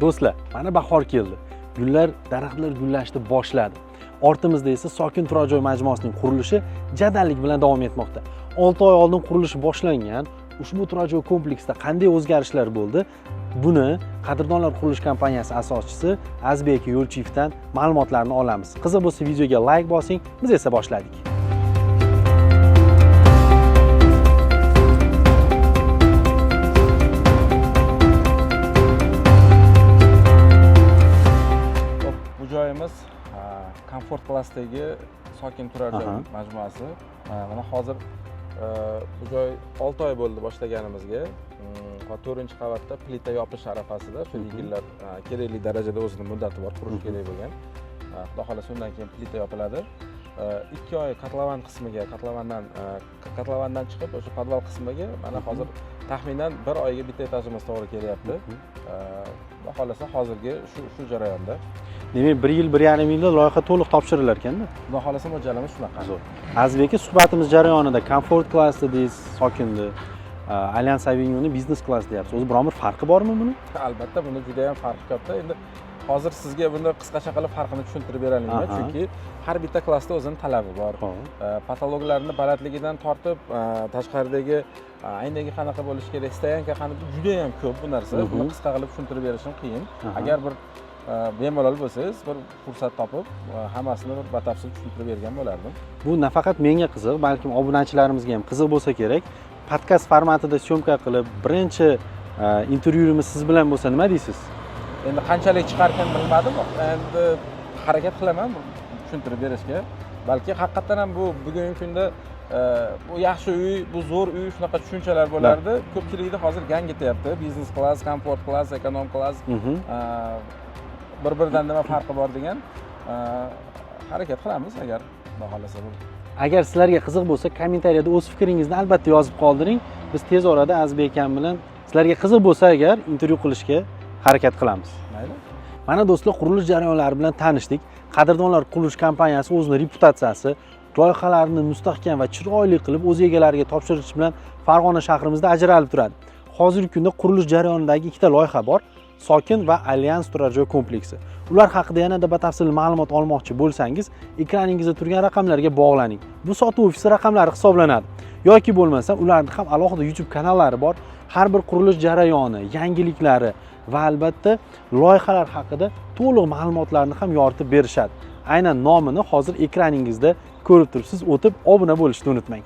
Do'stlar, mana bahor keldi. Gullar, daraxtlar gullashni boshladi. Ortimizda esa Sokin turar joy majmuasining qurilishi jadallik bilan davom etmoqda. 6 oy oldin qurilishi boshlangan ushbu turar joy kompleksida qanday o'zgarishlar bo'ldi? Buni Qadrdonlar qurilish kompaniyasi asoschisi Azbek Yo'lchiyevdan ma'lumotlarni olamiz. Qiziq bo'lsa videoga like bosing, biz esa boshladik. Joyimiz komfort klassdagi Sokin turar joy majmuasi. Mana hozir bu joy 6 oy bo'ldi boshlaganimizga. 4-qavatda plita yopish arafasida, shu yigitlar kerakli darajada o'zining muddati bor, qurish kerak bo'lgan. Xudo xolasa undan keyin plita yopiladi. 2 oy kotlovan qismiga, kotlavandan chiqib o'sha podval qismiga mana hozir taxminan 1 oyga bitta etajimiz to'g'ri kelyapti. Xudo xolasa hozirgi shu jarayonda. Demak, 1 yil, 1,5 yilda loyiha to'liq topshirilar ekanda. Xudo xolasa mo'ljalimiz shunaqa. Azbek aka, suhbatimiz jarayonida komfort klass dedingiz, Sokinni, Allianz Avenue'ni biznes klass deyapsiz. O'zi biror bir farqi bormi buni? Albatta, buni juda ham farqi katta. Endi hozir sizga buni qisqacha qilib farqini tushuntirib beralayman, chunki har bitta klassda o'zining talabi bor. Patologlarning balandligidan tortib, tashqaridagi aynaga qanaqa bo'lishi kerak, stoyanka qanaqa, juda ham ko'p bu narsa. Buni qisqa qilib tushuntirib berishim qiyin. Agar bir bemalol bo'lsangiz, bir fursat topib, hammasini bir batafsil tushuntirib bergan bo'lardim. Bu nafaqat menga qiziq, balkim obunachilarimizga ham qiziq bo'lsa kerak. Podkast formatida syomka qilib, birinchi intervyuimiz siz bilan bo'lsa nima deysiz? Endi qanchalik chiqarkan bilmadim, endi harakat qilaman tushuntirib berishga. Balki haqiqatan ham bu bugungi kunda bu yaxshi uy, bu zo'r uy shunaqa tushunchalar bo'lardi. Ko'pchilikda hozir gang ketyapti. Biznes klass, komfort klass, ekonom klass. Bir-biridan nima farqi bor degan harakat qilamiz agar Xudo xolasa. Agar sizlarga qiziq bo'lsa, kommentariyada o'z fikringizni albatta yozib qoldiring. Biz tez orada Azbek akam bilan sizlarga qiziq bo'lsa agar intervyu qilishga harakat qilamiz. Mayli. Mana do'stlar, qurilish jarayonlari bilan tanishdik. Qadrdonlar qurilish kompaniyasi o'zining reputatsiyasi, loyihalarini mustahkam va chiroyli qilib o'z egalariga topshirish bilan Farg'ona shahrimizda ajralib turadi. Hozirgi kunda qurilish jarayonidagi ikkita loyiha bor. Sokin va Allianz turar joy kompleksi. Ular haqida yanada batafsil ma'lumot olmoqchi bo'lsangiz, ekraningizda turgan raqamlarga bog'laning. Bu sotuv ofisi raqamlari hisoblanadi. Yoki bo'lmasa, ularning ham alohida YouTube kanallari bor. Har bir qurilish jarayoni, yangiliklari va albatta loyihalar haqida to'liq ma'lumotlarni ham yoritib berishadi. Aynan nomini hozir ekraningizda ko'rib turibsiz. O'tib obuna bo'lishni unutmang.